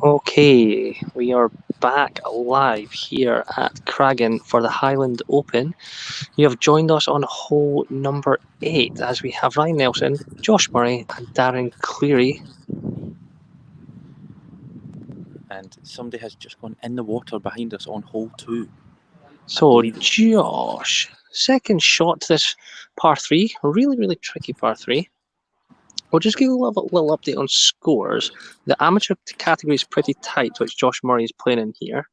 Okay, we are back live here at Craggan for the Highland Open. You have joined us on hole number 8 as we have Ryan Nelson, Josh Murray and Darren Cleary. And somebody has just gone in the water behind us on hole 2. So Josh, second shot to this par 3, really tricky par 3. We'll just give you a little update on scores. The amateur category is pretty tight, which Josh Murray is playing in here.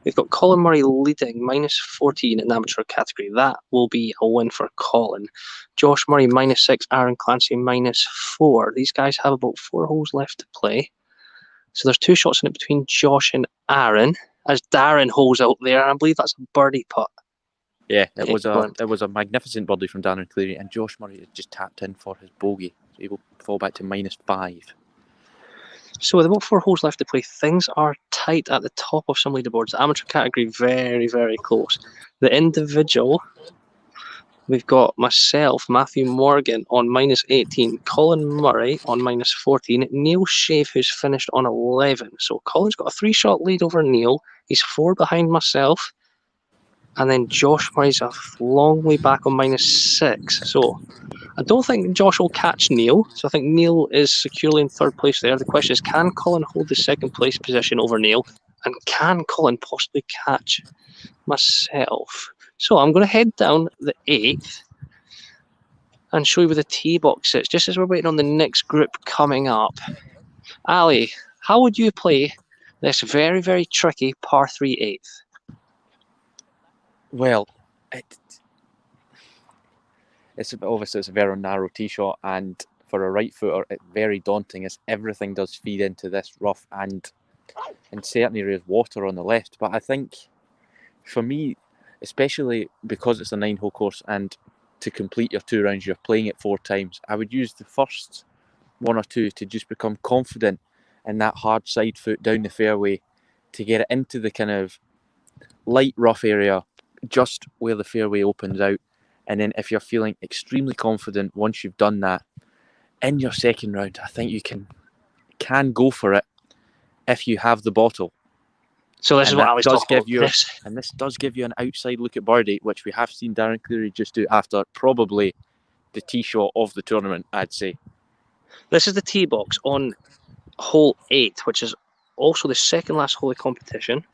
We've got Colin Murray leading, minus 14 in the amateur category. That will be a win for Colin. Josh Murray, minus 6. Aaron Clancy, minus 4. These guys have about 4 holes left to play. So there's 2 shots in it between Josh and Aaron, as Darren holes out there, and I believe that's a birdie putt. Yeah, it was a magnificent birdie from Darren Cleary, and Josh Murray has just tapped in for his bogey. So he will fall back to minus 5. So with about 4 holes left to play, things are tight at the top of some leaderboards. The amateur category, very close. The individual, we've got myself, Matthew Morgan, on minus 18. Colin Murray on minus 14. Neil Shave, who's finished on 11. So Colin's got a 3-shot lead over Neil. He's 4 behind myself. And then Josh Murray's a long way back on minus 6. So I don't think Josh will catch Neil. So I think Neil is securely in 3rd place there. The question is, can Colin hold the 2nd place position over Neil? And can Colin possibly catch myself? So I'm going to head down the 8th and show you where the tee box is, just as we're waiting on the next group coming up. Ali, how would you play this very tricky par 3 8th? Well, it's a very narrow tee shot, and for a right footer, it's very daunting as everything does feed into this rough, and in certain areas water on the left. But I think for me, especially because it's a 9-hole course, and to complete your 2 rounds, you're playing it 4 times. I would use the first 1 or 2 to just become confident in that hard side foot down the fairway, to get it into the kind of light rough area, just where the fairway opens out. And then if you're feeling extremely confident once you've done that, in your 2nd round, I think you can go for it if you have the bottle. So this is what I was talking about. And this does give you an outside look at birdie, which we have seen Darren Cleary just do after probably the tee shot of the tournament, I'd say. This is the tee box on hole 8, which is also the 2nd last hole of competition.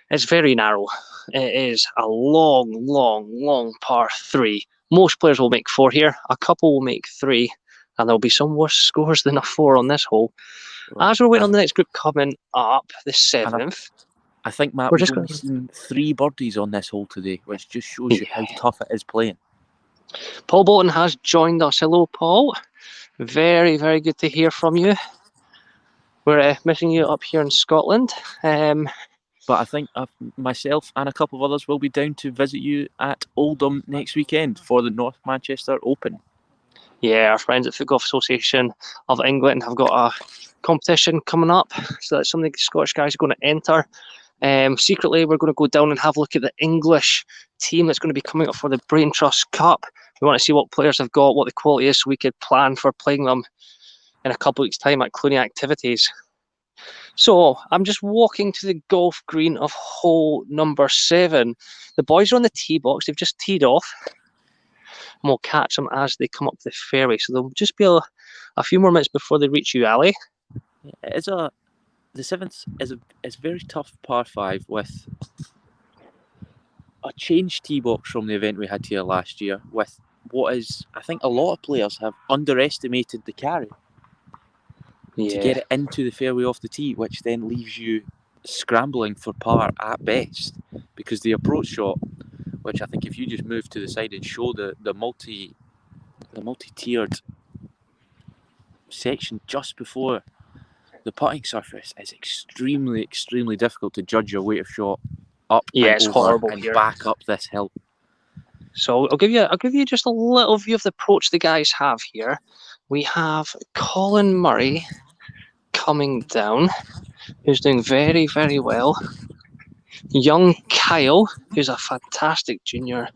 It's very narrow. It is a long par 3. Most players will make 4 here. A couple will make 3. And there'll be some worse scores than a 4 on this hole. As we're waiting on the next group coming up, the 7th. I think, Matt, we've only seen 3 birdies on this hole today, which just shows you how tough it is playing. Paul Bolton has joined us. Hello, Paul. Very good to hear from you. We're missing you up here in Scotland. But I think myself and a couple of others will be down to visit you at Oldham next weekend for the North Manchester Open. Yeah, our friends at the Golf Association of England have got a competition coming up. So that's some of the Scottish guys are going to enter. Secretly, we're going to go down and have a look at the English team that's going to be coming up for the Brain Trust Cup. We want to see what players have got, what the quality is, so we could plan for playing them in a couple of weeks' time at Clooney Activities. So I'm just walking to the golf green of hole number 7. The boys are on the tee box. They've just teed off. And we'll catch them as they come up the fairway. So there'll just be a few more minutes before they reach you, Ali. The 7th is a very tough par 5 with a changed tee box from the event we had here last year, with what is, I think a lot of players have underestimated the carry. To get it into the fairway off the tee, which then leaves you scrambling for par at best, because the approach shot, which I think if you just move to the side and show the multi-tiered section just before the putting surface, is extremely difficult to judge your weight of shot up and over and back up this hill. So I'll give you just a little view of the approach the guys have here. We have Colin Murray coming down, who's doing very well. Young Kyle, who's a fantastic junior,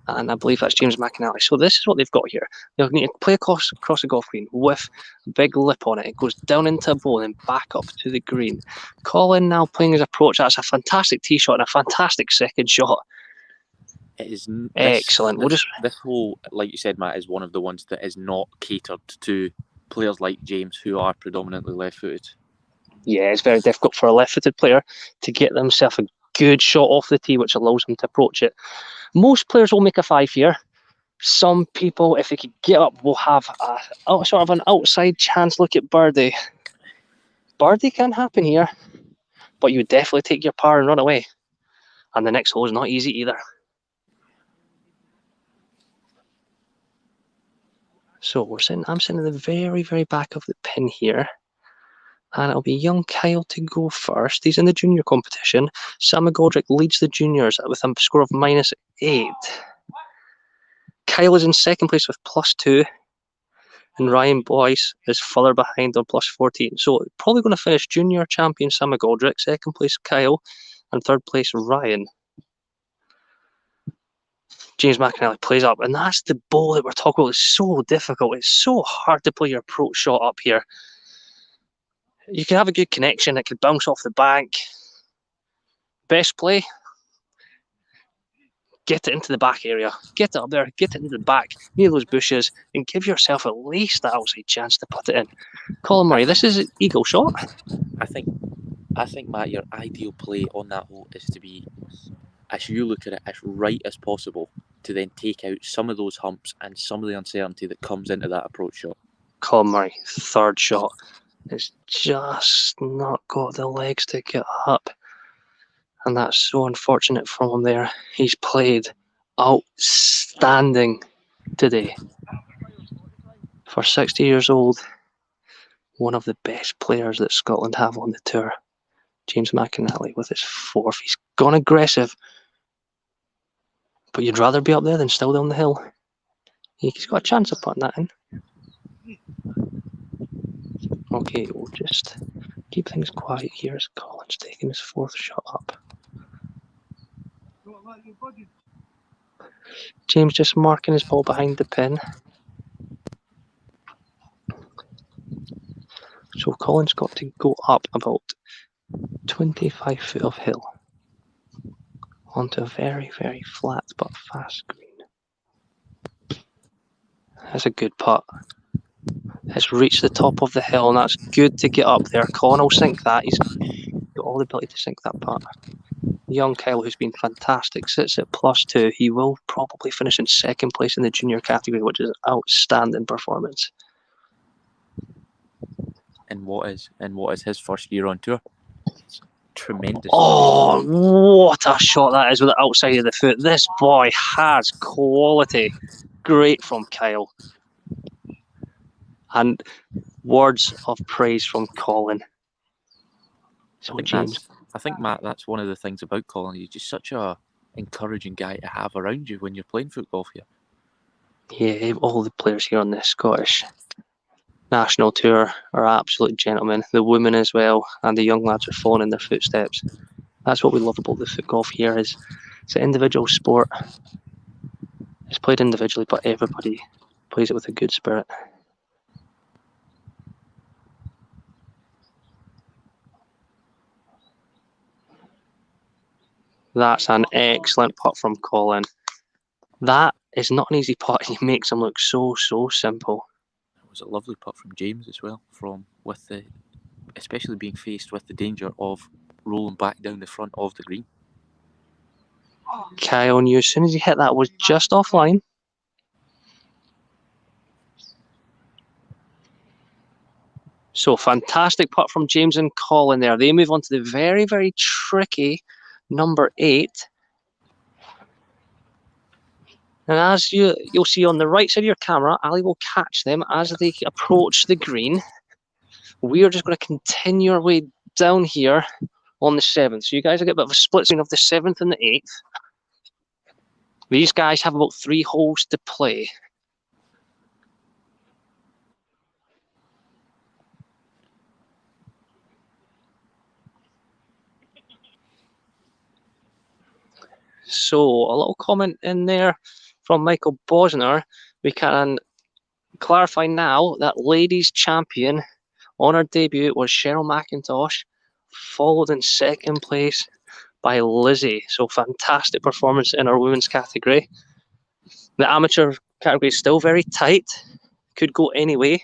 And I believe that's James McInally. So this is what they've got here. They'll need to play across a golf green with a big lip on it. It goes down into a bowl and back up to the green. Colin now playing his approach. That's a fantastic tee shot and a fantastic second shot. It is excellent. This hole, like you said, Matt, is one of the ones that is not catered to players like James who are predominantly left-footed. Yeah, it's very difficult for a left-footed player to get themselves a good shot off the tee, which allows them to approach it. Most players will make a 5 here. Some people, if they could get up, will have a sort of an outside chance. Look at birdie. Birdie can happen here, but you would definitely take your par and run away. And the next hole is not easy either. So I'm sitting in the very, very back of the pin here. And it'll be young Kyle to go first. He's in the junior competition. Sam McGoldrick leads the juniors with a score of -8. Kyle is in second place with +2. And Ryan Boyce is further behind on +14. So probably going to finish junior champion Sam McGoldrick, second place Kyle, and third place Ryan. James McInally plays up, and that's the bowl that we're talking about. It's so difficult. It's so hard to play your approach shot up here. You can have a good connection. It could bounce off the bank. Best play, get it into the back area. Get it up there. Get it into the back, near those bushes, and give yourself at least that outside chance to put it in. Colin Murray, this is an eagle shot. I think, Matt, your ideal play on that hole is to be, as you look at it, as right as possible to then take out some of those humps and some of the uncertainty that comes into that approach shot. Colin Murray, third shot. It's just not got the legs to get up. And that's so unfortunate from him there. He's played outstanding today. For 60 years old, one of the best players that Scotland have on the tour. James McInally with his fourth. He's gone aggressive. But you'd rather be up there than still down the hill. He's got a chance of putting that in. Okay, we'll just keep things quiet here as Colin's taking his fourth shot up. James just marking his ball behind the pin. So Colin's got to go up about 25 foot of hill onto a very, very flat but fast green. That's a good putt. It's reached the top of the hill, and that's good to get up there. Colin will sink that. He's got all the ability to sink that putt. Young Kyle, who's been fantastic, sits at +2. He will probably finish in second place in the junior category, which is an outstanding performance. And what is his first year on tour? It's tremendous. Oh, what a shot that is with the outside of the foot. This boy has quality. Great from Kyle. And words of praise from Colin. So James, I think, Matt, that's one of the things about Colin. He's just such a encouraging guy to have around you when you're playing foot golf here. Yeah, all the players here on the Scottish national tour are absolute gentlemen. The women as well, and the young lads are following in their footsteps. That's what we love about the foot golf here. Is it's an individual sport. It's played individually, but everybody plays it with a good spirit. That's an excellent putt from Colin. That is not an easy putt. He makes him look so simple. It was a lovely putt from James as well, especially being faced with the danger of rolling back down the front of the green. Kyle knew as soon as he hit that was just offline. So fantastic putt from James and Colin there. They move on to the very, very tricky number 8. And as you'll see on the right side of your camera, Ali will catch them as they approach the green. We are just going to continue our way down here on the 7th. So you guys will get a bit of a split screen of the 7th and the 8th. These guys have about 3 holes to play. So a little comment in there from Michael Bosner, we can clarify now that ladies' champion on her debut was Cheryl McIntosh, followed in second place by Lizzie. So fantastic performance in our women's category. The amateur category is still very tight, could go any way.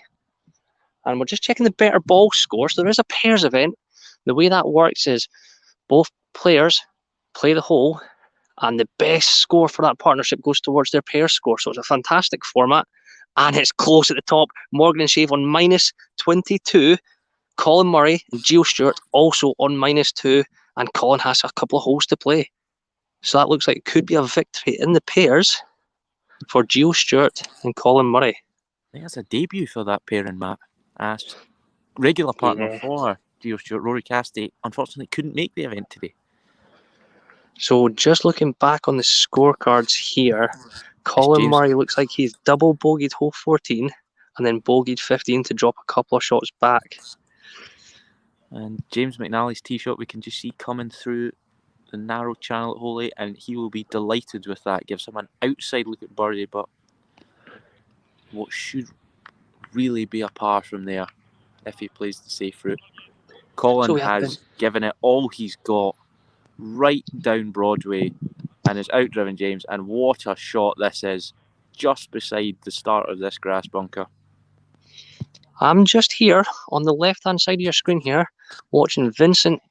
And we're just checking the better ball scores. There is a pairs event. The way that works is both players play the hole, and the best score for that partnership goes towards their pair score. So it's a fantastic format, and it's close at the top. Morgan and Shave on -22. Colin Murray and Gio Stewart also on -2, and Colin has a couple of holes to play. So that looks like it could be a victory in the pairs for Gio Stewart and Colin Murray. I think that's a debut for that pairing, Matt. Regular partner for Gio Stewart, Rory Castey, unfortunately couldn't make the event today. So just looking back on the scorecards here, Colin Murray looks like he's double bogeyed hole 14 and then bogeyed 15 to drop a couple of shots back. And James McNally's tee shot we can just see coming through the narrow channel at hole 8, and he will be delighted with that. Gives him an outside look at birdie, but what should really be a par from there if he plays the safe route. Colin has given it all he's got right down Broadway and has outdriven James, and what a shot this is, just beside the start of this grass bunker. I'm just here on the left hand side of your screen here watching Vincent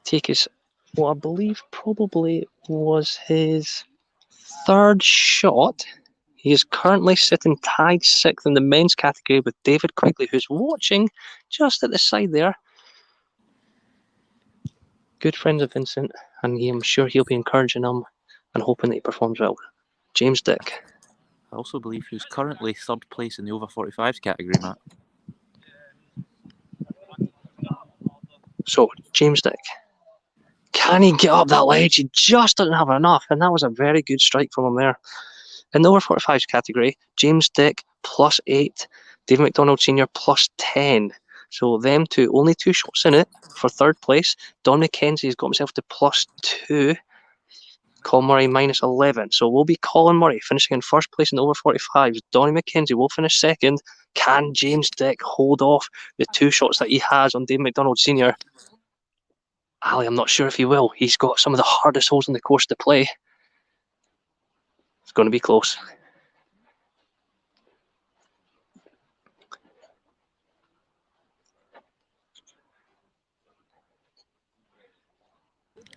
take his, what I believe probably was his third shot. He is currently sitting tied 6th in the men's category with David Quigley, who's watching just at the side there. Good friends of Vincent, and I'm sure he'll be encouraging him and hoping that he performs well. James Dick. I also believe he's currently 3rd place in the over 45s category, Matt. So, James Dick. Can he get up that ledge? He just doesn't have enough, and that was a very good strike from him there. In the over 45s category, James Dick +8, David McDonald Sr. +10. So them two, only 2 shots in it for 3rd place. Don McKenzie's got himself to +2. Colin Murray -11. So we'll be Colin Murray finishing in 1st place in the over 45s. Donny McKenzie will finish 2nd. Can James Dick hold off the 2 shots that he has on David McDonald Sr.? Ali, I'm not sure if he will. He's got some of the hardest holes on the course to play. It's going to be close.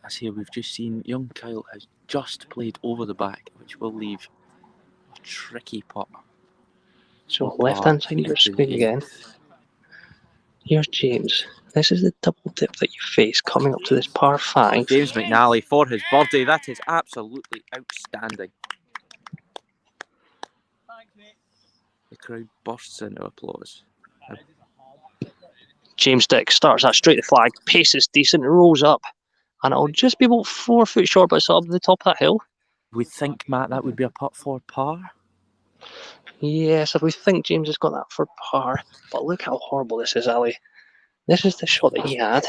As here we've just seen young Kyle has just played over the back, which will leave a tricky putt. So left-hand side of your screen again. Here's James. This is the double dip that you face coming up to this par 5. James McNally for his birdie. That is absolutely outstanding. The crowd bursts into applause. James Dick starts that straight to flag. Pace is decent. Rolls up. And it'll just be about 4 foot short, but it's up the top of that hill. We think, Matt, that would be a putt for par? Yes, if we think James has got that for par. But look how horrible this is, Ali. This is the shot that he had.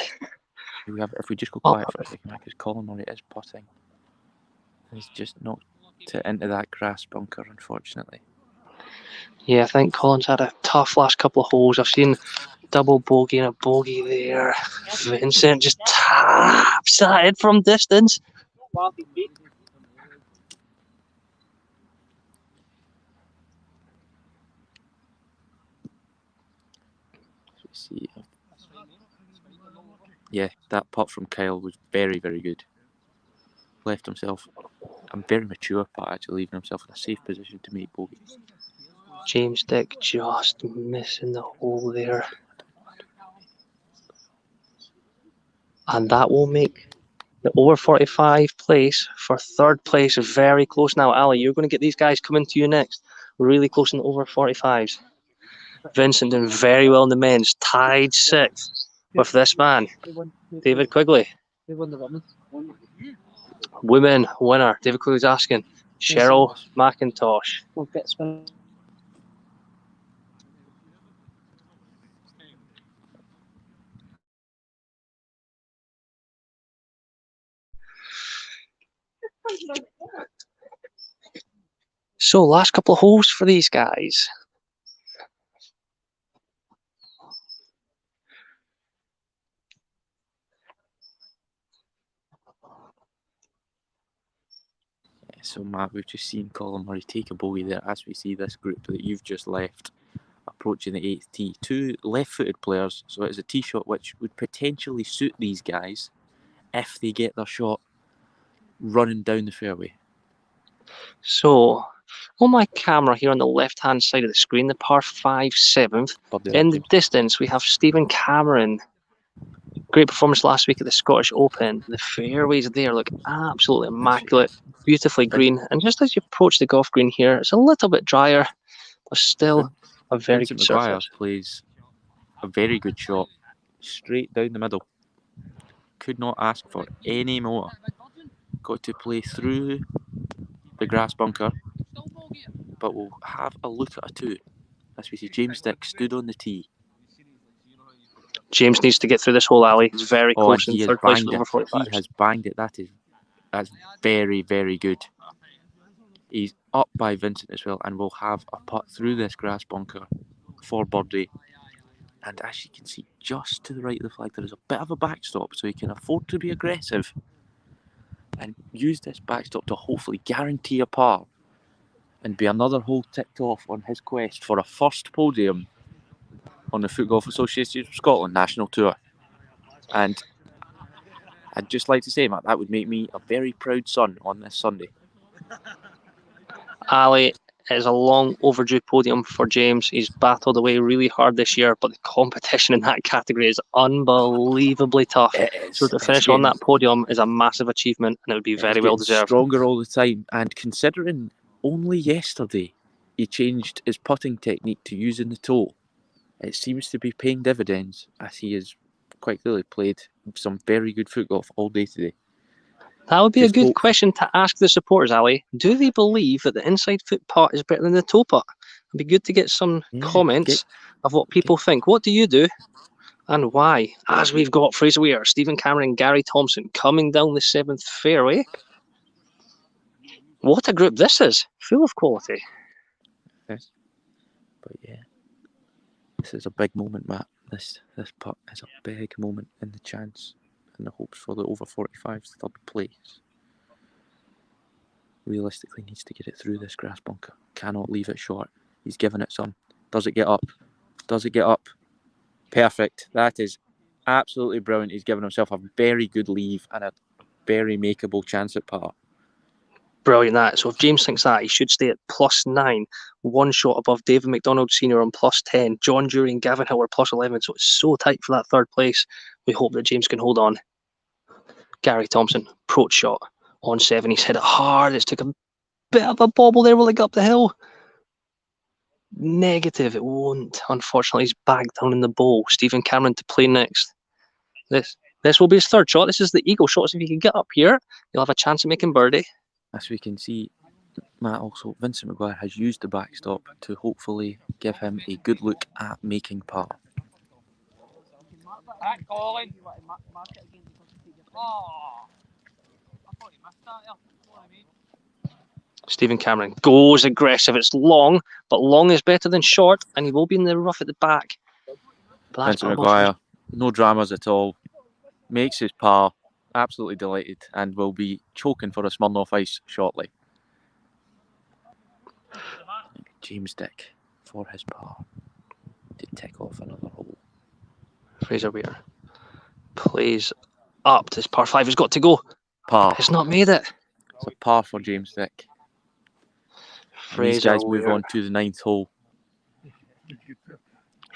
If we just go quiet for a second, because Colin Murray is putting. He's just knocked it into that grass bunker, unfortunately. Yeah, I think Colin's had a tough last couple of holes. I've seen double bogey and a bogey there. Vincent just taps that in from distance. See. Yeah, that putt from Kyle was very, very good. Left himself a very mature putt, actually, leaving himself in a safe position to make bogey. James Dick just missing the hole there. And that will make the over 45 place for 3rd place very close now. Ali, you're going to get these guys coming to you next. Really close in the over 45s. Vincent doing very well in the men's. Tied 6th with this man, David Quigley. Women winner, David Quigley's asking. Cheryl McIntosh. So, last couple of holes for these guys. So, Matt, we've just seen Colin Murray take a bogey there as we see this group that you've just left approaching the 8th tee. 2 left-footed players, so it's a tee shot which would potentially suit these guys if they get their shot running down the fairway. So, on my camera here on the left-hand side of the screen, the par 5 7th. In the distance, we have Stephen Cameron. Great performance last week at the Scottish Open. The fairways there look absolutely immaculate, beautifully green. And just as you approach the golf green here, it's a little bit drier, but still a very Vincent good Maguire surface. plays a very good shot, straight down the middle. Could not ask for any more. Got to play through the grass bunker, but we'll have a look at a 2 as we see James Dick stood on the tee. James needs to get through this hole, Ali. He's very close in third place with over 45. He has banged it. That's very, very good. He's up by Vincent as well, and we'll have a putt through this grass bunker for birdie. And as you can see, just to the right of the flag, there is a bit of a backstop, so he can afford to be aggressive and use this backstop to hopefully guarantee a par and be another hole ticked off on his quest for a first podium on the Foot Golf Association of Scotland National Tour. And I'd just like to say, Matt, that would make me a very proud son on this Sunday. Ali, it is a long overdue podium for James. He's battled away really hard this year, but the competition in that category is unbelievably tough. So to finish on that podium is a massive achievement, and it would be very well deserved. Stronger all the time, and considering only yesterday he changed his putting technique to using the toe, it seems to be paying dividends as he has quite clearly played some very good foot golf all day today. That would be a good question to ask the supporters, Ali. Do they believe that the inside foot putt is better than the toe putt? It'd be good to get some comments of what people think. What do you do and why? As we've got Fraser Weir, Stephen Cameron, Gary Thompson coming down the 7th fairway. What a group this is. Full of quality. Yes. But yeah, this is a big moment, Matt. This putt is a big moment in the chance and the hopes for the over 45's third place. Realistically needs to get it through this grass bunker. Cannot leave it short. He's given it some. Does it get up? Does it get up? Perfect. That is absolutely brilliant. He's given himself a very good leave and a very makeable chance at par. Brilliant that. So if James thinks that, he should stay at +9, one shot above David McDonald Sr. on +10, John Dury and Gavin Hill are +11, so it's so tight for that third place. We hope that James can hold on. Gary Thompson, approach shot on 7. He's hit it hard. It's took a bit of a bobble there while it got up the hill. Negative, it won't. Unfortunately, he's back down in the bowl. Stephen Cameron to play next. This will be his third shot. This is the eagle shot, so if you can get up here, you'll have a chance of making birdie. As we can see, Matt, also Vincent Maguire has used the backstop to hopefully give him a good look at making par. Stephen Cameron goes aggressive. It's long, but long is better than short, and he will be in the rough at the back. Vincent Maguire, no dramas at all. Makes his par. Absolutely delighted, and will be choking for a Smirnoff Ice shortly. James Dick for his par to tick off another hole. Fraser Weir plays up to his par 5. He's got to go. Par. He's not made it. It's a par for James Dick. These guys move on to the 9th hole.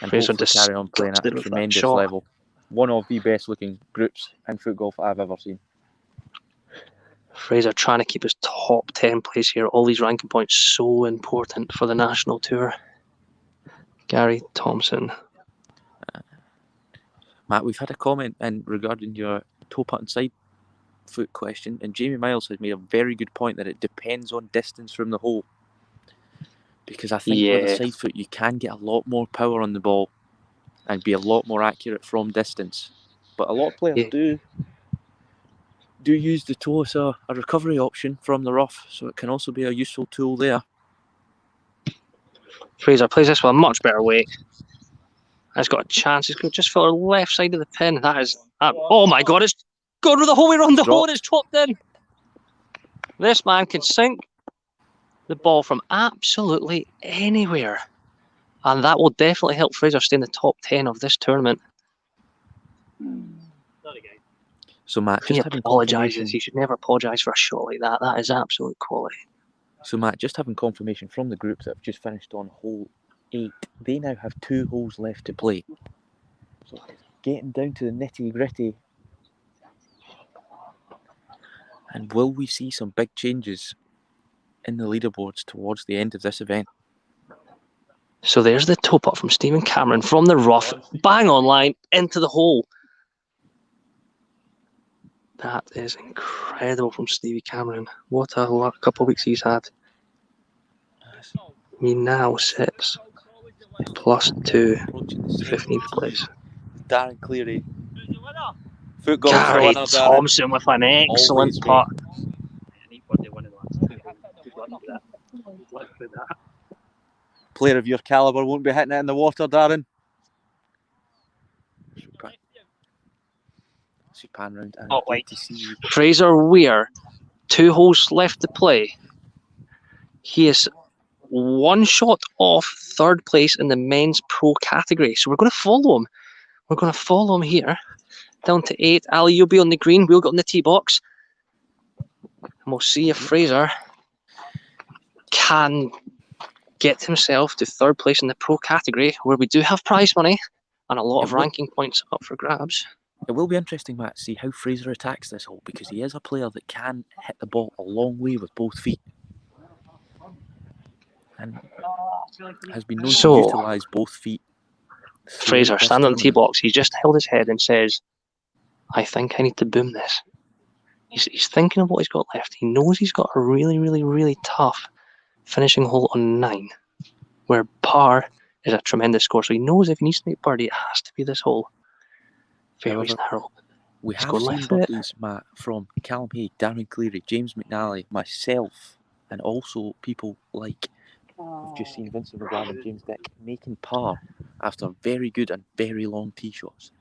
And Fraser hopefully carry on playing at a tremendous level. One of the best looking groups in foot golf I've ever seen. Fraser trying to keep his top 10 place here. All these ranking points so important for the national tour. Gary Thompson. Matt, we've had a comment in regarding your toe putt and side foot question, and Jamie Miles has made a very good point that it depends on distance from the hole. Because I think with a side foot you can get a lot more power on the ball and be a lot more accurate from distance. But a lot of players do use the toe as a recovery option from the rough, so it can also be a useful tool there. Fraser plays this with a much better weight. Has got a chance. He's going just for the left side of the pin. That is... oh my God, it's gone with the whole way around the hole and it's dropped in. This man can sink the ball from absolutely anywhere. And that will definitely help Fraser stay in the top 10 of this tournament. So Matt, He apologises. He should never apologise for a shot like that. That is absolute quality. So Matt, just having confirmation from the group that have just finished on hole 8, they now have 2 holes left to play. So getting down to the nitty gritty. And will we see some big changes in the leaderboards towards the end of this event? So there's the toe putt from Stephen Cameron from the rough, bang on line into the hole. That is incredible from Stevie Cameron. What a couple of weeks he's had. He now sits +2, 15th place. Darren Cleary. Foot golf Gary Thompson with an excellent putt. Player of your calibre won't be hitting it in the water, Darren. Pan round. Oh, wait. Fraser Weir, 2 holes left to play. He is 1 shot off 3rd place in the men's pro category. So we're going to follow him. We're going to follow him here. Down to 8. Ali, you'll be on the green. We'll get on the tee box. And we'll see if Fraser can get himself to 3rd place in the pro category, where we do have prize money and a lot of ranking points up for grabs. It will be interesting, Matt, to see how Fraser attacks this hole, because he is a player that can hit the ball a long way with both feet. And has been known to utilise both feet. Fraser, standing on the tee box, he just held his head and says, I think I need to boom this. He's thinking of what he's got left. He knows he's got a really, really, really tough finishing hole on 9, where par is a tremendous score. So he knows if he needs to make birdie, it has to be this hole. Fairways narrow. We have seen birdies, Matt, from Callum Haig, Darren Cleary, James McNally, myself, and also people like we've just seen Vincent McGrath and James Dick making par after very good and very long tee shots.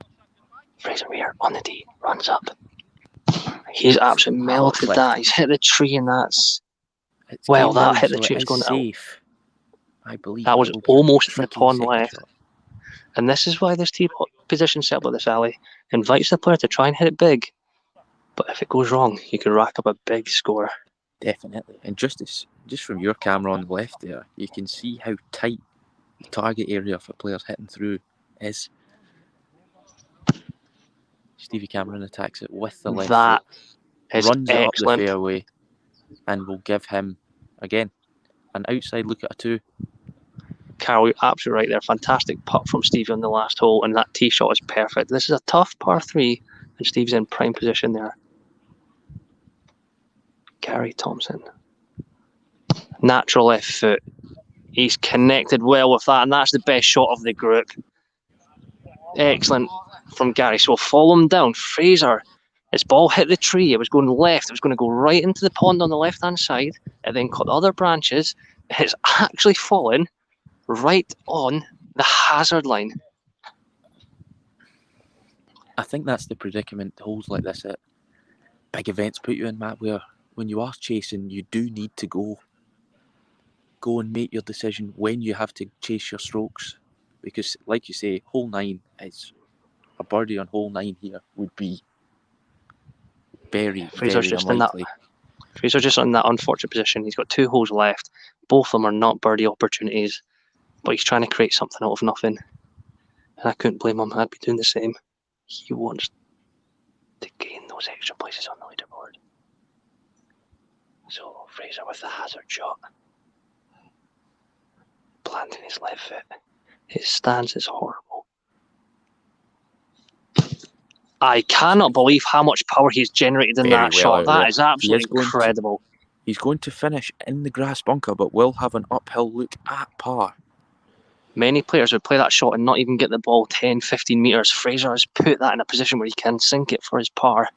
Fraser Weir on the tee, runs up. He's absolutely melted that. He's hit the tree, and that's... well, that hit the tree. It's going safe. I believe that was almost in the pond left. And this is why this tee position set up like this, Ali, invites the player to try and hit it big. But if it goes wrong, you can rack up a big score. Definitely. And just from your camera on the left there, you can see how tight the target area for players hitting through is. Stevie Cameron attacks it with the left that foot, is runs excellent. it up the fairway, and will give him, again, an outside look at a 2. Carol, you're absolutely right there. Fantastic putt from Stevie on the last hole, and that tee shot is perfect. This is a tough par 3, and Steve's in prime position there. Gary Thompson. Natural left foot. He's connected well with that, and that's the best shot of the group. Excellent from Gary. So we'll follow him down. Fraser, his ball hit the tree. It was going left. It was going to go right into the pond on the left-hand side. It then caught the other branches. It's actually fallen right on the hazard line. I think that's the predicament holes like this at big events put you in, Matt, where when you are chasing, you do need to go and make your decision when you have to chase your strokes. Because, like you say, hole 9 is a birdie on hole 9 here would be very, very unlikely. Fraser's just in that unfortunate position. He's got 2 holes left. Both of them are not birdie opportunities, but he's trying to create something out of nothing. And I couldn't blame him. I'd be doing the same. He wants to gain those extra places on the leaderboard. So Fraser with the hazard shot, planting his left foot. His stance is horrible. I cannot believe how much power he's generated in that shot. That is absolutely incredible. He's going to finish in the grass bunker, but will have an uphill look at par. Many players would play that shot and not even get the ball 10, 15 metres. Fraser has put that in a position where he can sink it for his par.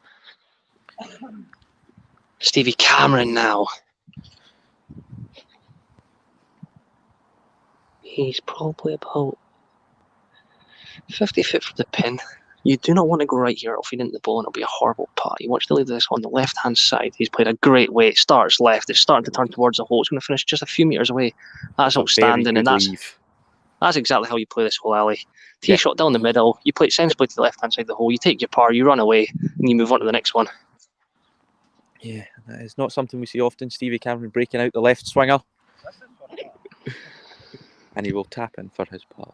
Stevie Cameron now. He's probably about 50 feet from the pin. You do not want to go right here. It'll feed into the ball and it'll be a horrible putt. You want to leave this on the left-hand side. He's played a great way. It starts left. It's starting to turn towards the hole. It's going to finish just a few metres away. That's outstanding. And that's exactly how you play this hole, Ali. Tee shot down the middle. You play it sensibly to the left-hand side of the hole. You take your par, you run away, and you move on to the next one. Yeah, that is not something we see often. Stevie Cameron breaking out the left swinger. And he will tap in for his par.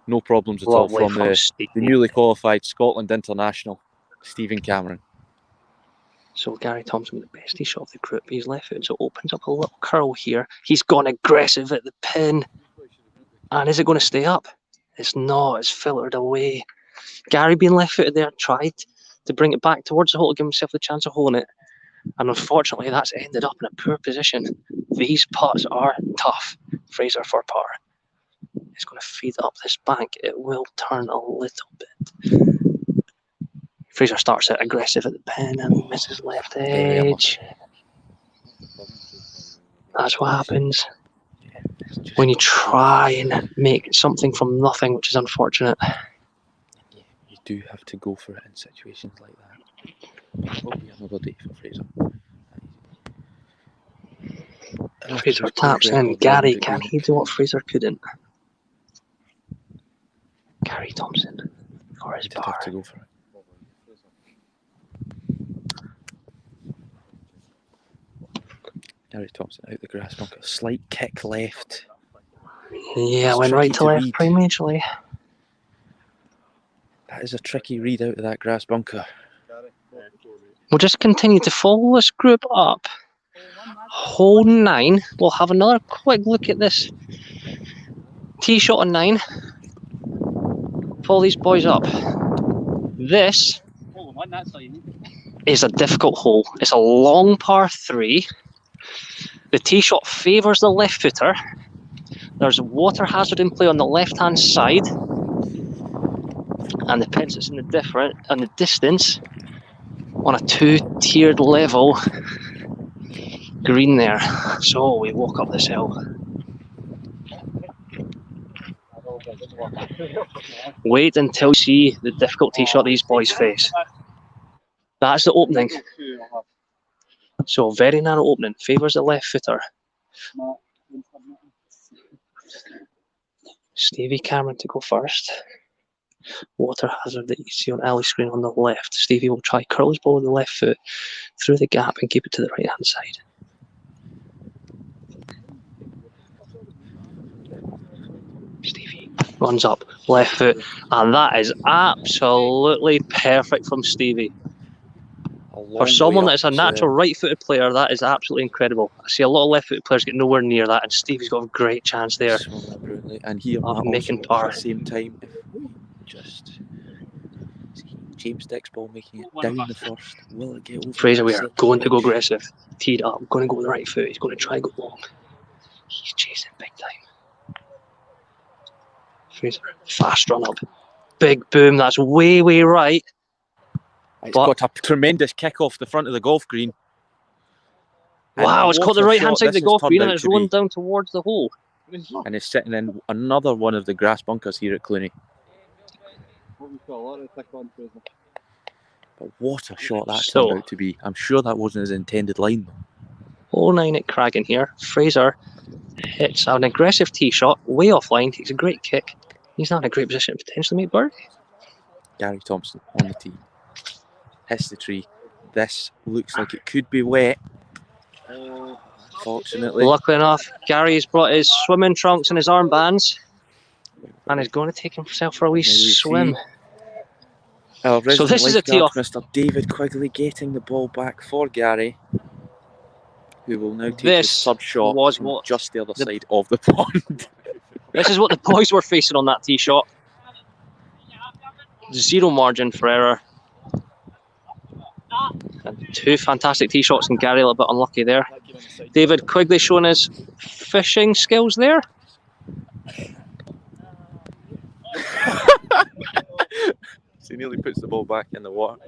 No problems at all from the newly qualified Scotland international, Stephen Cameron. So Gary Thompson with the best tee shot of the group. He's left footed, so it opens up a little curl here. He's gone aggressive at the pin. And is it going to stay up? It's not. It's filtered away. Gary being left footed there tried to bring it back towards the hole to give himself the chance of holding it. And unfortunately, that's ended up in a poor position. These putts are tough. Fraser for par. It's going to feed up this bank. It will turn a little bit. Fraser starts it aggressive at the pin and misses left edge. That's what happens when you try and make something from nothing, which is unfortunate. You do have to go for it in situations like that. It will be another day for Fraser. Fraser taps in. Gary, can he do what Fraser couldn't? Gary Thompson for his par. Have to go for it. Gary Thompson out the grass bunker. Slight kick left. Yeah, went right to left prematurely. That is a tricky read out of that grass bunker. We'll just continue to follow this group up. Hole 9. We'll have another quick look at this tee shot on 9. Follow these boys up. This is a difficult hole. It's a long par 3. The tee shot favours the left footer. There's a water hazard in play on the left-hand side, and the pin sits in the distance on a 2-tiered level green there. So we walk up this hill. Wait until you see the difficult tee shot these boys face. That's the opening. So very narrow opening, favours the left footer. Stevie Cameron to go first. Water hazard that you see on Ali's screen on the left. Stevie will try curl his ball with the left foot through the gap and keep it to the right hand side. Stevie runs up, left foot, and that is absolutely perfect from Stevie. For someone that's a natural right-footed player, that is absolutely incredible. I see a lot of left-footed players get nowhere near that, and Stevie's got a great chance there and here of making par. At the same time, if we just see James Dick's ball making it down the first, will it get over? Fraser, we are going to go aggressive. Teed up, going to go with the right foot. He's going to try and go long. He's chasing big time. Fraser, fast run up. Big boom, that's way, way right. It's got a tremendous kick off the front of the golf green. Wow, it's caught the right hand side of the golf green and it's run down towards the hole. And it's sitting in another one of the grass bunkers here at Clooney. But what a shot that turned out to be. I'm sure that wasn't his intended line though. Hole 9 at Craggan here. Fraser hits an aggressive tee shot, way offline, takes a great kick. He's not in a great position to potentially make birdie. Gary Thompson on the tee. Hits the tree. This looks like it could be wet. Fortunately. Luckily enough, Gary's brought his swimming trunks and his armbands and is going to take himself for a wee swim. So this is a tee off. Mr. David Quigley getting the ball back for Gary, who will now take his third shot from just the other side of the pond. This is what the boys were facing on that tee shot. Zero margin for error. And 2 fantastic tee shots and Gary a little bit unlucky there. David Quigley showing his fishing skills there. So he nearly puts the ball back in the water.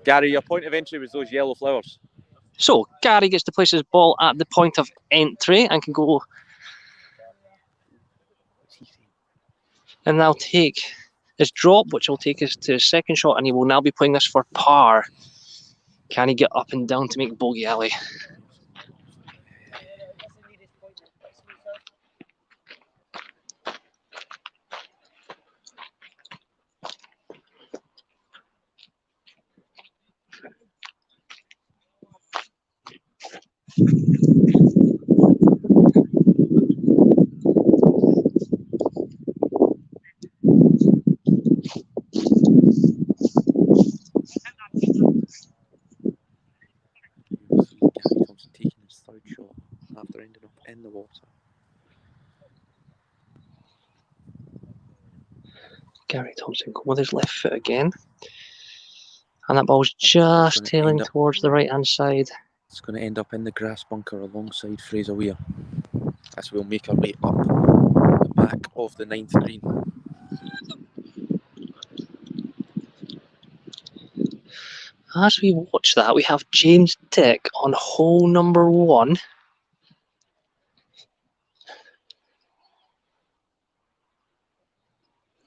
Gary, your point of entry was those yellow flowers. So Gary gets to place his ball at the point of entry and can go, and they'll take his drop, which will take us to his second shot, and he will now be playing this for par. Can he get up and down to make bogey alley? Taking his third shot after ending up in the water. Gary Thompson going with his left foot again. And that ball's just tailing towards the right-hand side. It's going to end up in the grass bunker alongside Fraser Weir as we'll make our way up the back of the 9th green. As we watch that, we have James Dick on hole number 1.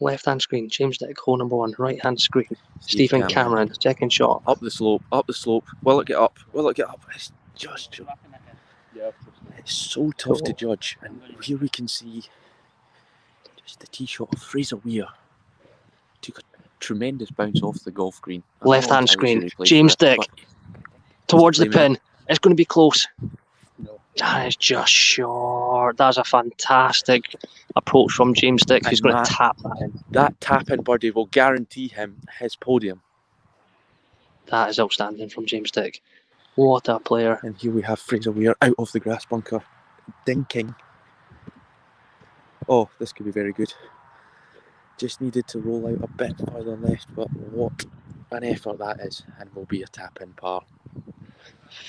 Left-hand screen, James Dick, hole number 1. Right-hand screen, Stephen Cameron, second shot. Up the slope, up the slope. Will it get up? Will it get up? It's just... It's so tough to judge. And here we can see just the tee shot of Fraser Weir. Took a tremendous bounce off the golf green. Left-hand screen, James Dick, towards the pin. It's going to be close. That is just short. That's a fantastic approach from James Dick, who's going to tap that in. That tap-in birdie will guarantee him his podium. That is outstanding from James Dick. What a player. And here we have Fraser Weir out of the grass bunker, dinking. Oh, this could be very good. Just needed to roll out a bit further left, but what an effort that is, and will be a tap-in par.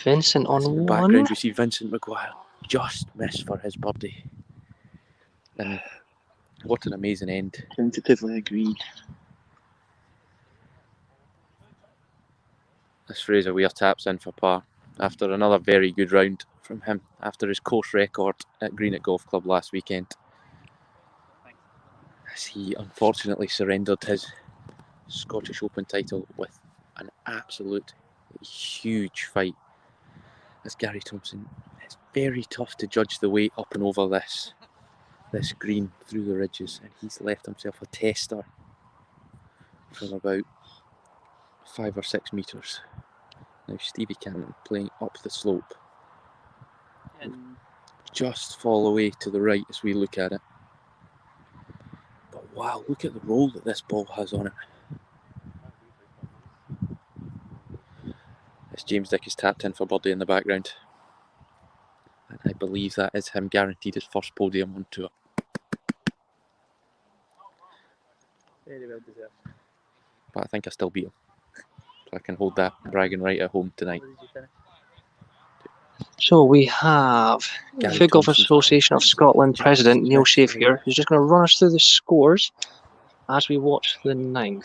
Vincent on in the one. background, we see Vincent Maguire just missed for his birdie. And what an amazing end. Tentatively agree. As Fraser Weir taps in for par after another very good round from him after his course record at Greenock Golf Club last weekend. As he unfortunately surrendered his Scottish Open title with an absolute huge fight. As Gary Thompson, it's very tough to judge the way up and over this green through the ridges, and he's left himself a tester from about 5 or 6 metres. Now Stevie Cannon playing up the slope. Just fall away to the right as we look at it. But wow, look at the roll that this ball has on it. As James Dick is tapped in for birdie in the background. And I believe that is him guaranteed his first podium on tour. Very well deserved. But I think I still beat him. So I can hold that bragging right at home tonight. So we have Foot Golf Association of Scotland President Neil Shaffer, who's just going to run us through the scores as we watch the 9th.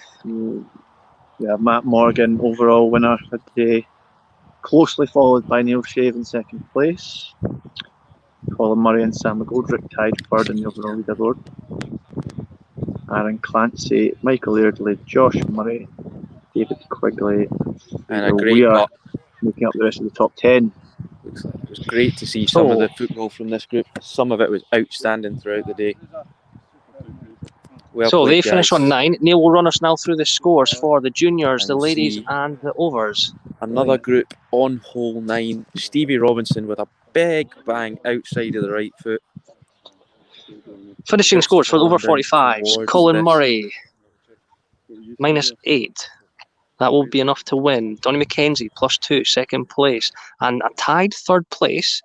Yeah, Matt Morgan, overall winner of the day, closely followed by Neil Shave in second place. Colin Murray and Sam McGoldrick tied third in the overall leaderboard. Aaron Clancy, Michael Eardley, Josh Murray, David Quigley, and a great putt, making up the rest of the top 10. It was great to see some of the football from this group. Some of it was outstanding throughout the day. Well so played, they finish on 9. Neil will run us now through the scores for the juniors, the ladies and the overs. Another group on hole 9. Stevie Robinson with a big bang outside of the right foot. Finishing scores for the over 45s. Colin Murray, -8. That will be enough to win. Donnie McKenzie, +2, second place. And a tied third place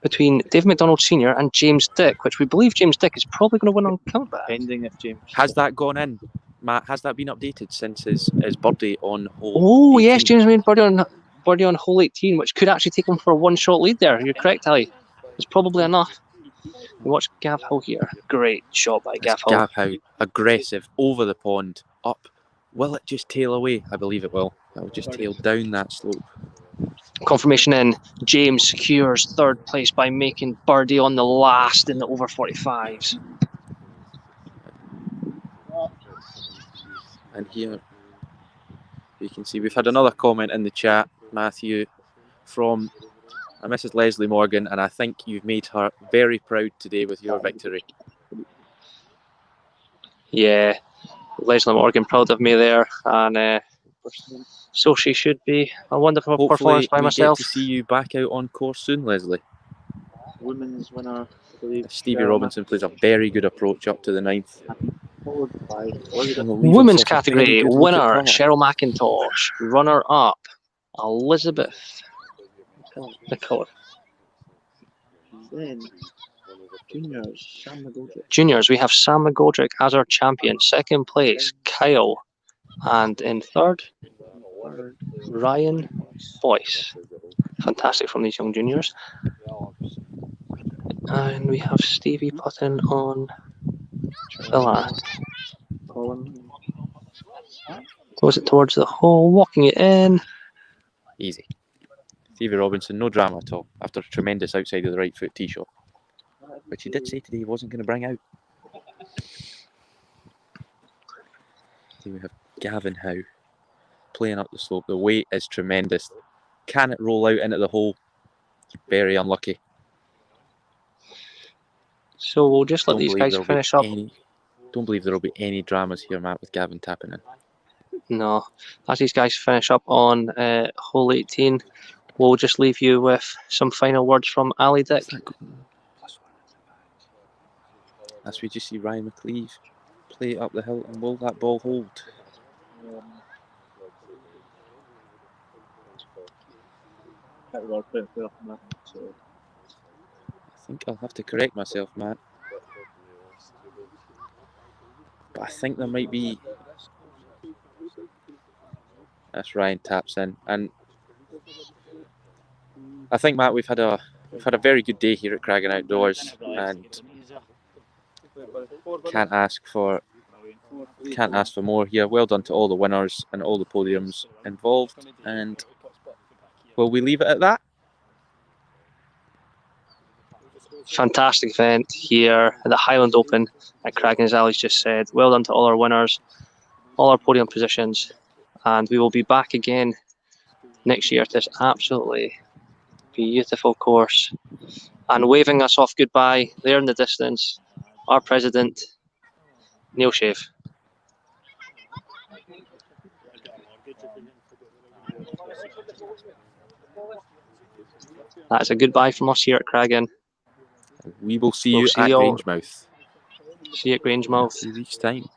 between Dave McDonald Sr. and James Dick, which we believe James Dick is probably going to win on countback. Pending if James... Has that gone in, Matt? Has that been updated since his birdie on hole 18? Yes, James made birdie on hole 18, which could actually take him for a one-shot lead there. You're correct, Ali. It's probably enough. Watch Gav Howe here. Great shot by Gav Howe. Gav Howe, aggressive, over the pond, up. Will it just tail away? I believe it will. It will just tail down that slope. Confirmation in. James secures third place by making birdie on the last in the over 45s. And here you can see we've had another comment in the chat, Matthew, from Mrs. Leslie Morgan, and I think you've made her very proud today with your victory. Yeah, Leslie Morgan proud of me there, and so she should be. A wonderful performance by myself. Get to see you back out on course soon, Leslie. Women's winner, I believe. Stevie Robinson plays a very good approach up to the 9th. Women's category winner Cheryl McIntosh. Runner up Elizabeth McCourt. Then juniors, Sam McGoldrick. Juniors, we have Sam McGoldrick as our champion. Second place, Kyle. And in third, Ryan Boyce. Fantastic from these young juniors. And we have Stevie putting on the last. Goes it towards the hole, walking it in. Easy. Stevie Robinson, no drama at all, after a tremendous outside of the right foot tee shot, which he did say today he wasn't going to bring out. Here we have Gavin Howe playing up the slope. The weight is tremendous. Can it roll out into the hole? Very unlucky. So we'll just let these guys finish up. Don't believe there will be any dramas here, Matt, with Gavin tapping in. No. As these guys finish up on hole 18, we'll just leave you with some final words from Ali Dick. As we just see Ryan McLeave play up the hill, and will that ball hold? I think I'll have to correct myself, Matt. But I think there might be. That's Ryan taps in, and I think, Matt, we've had a very good day here at Craggan Outdoors, and can't ask for more here. Well done to all the winners and all the podiums involved, and will we leave it at that? Fantastic event here at the Highland Open at Craggan, as Ali's just said. Well done to all our winners, all our podium positions, and we will be back again next year at this absolutely beautiful course. And waving us off goodbye there in the distance, our president, Neil Shave. That's a goodbye from us here at Craggan. We will see you at Grangemouth. See you at Grangemouth. In 3 weeks' time.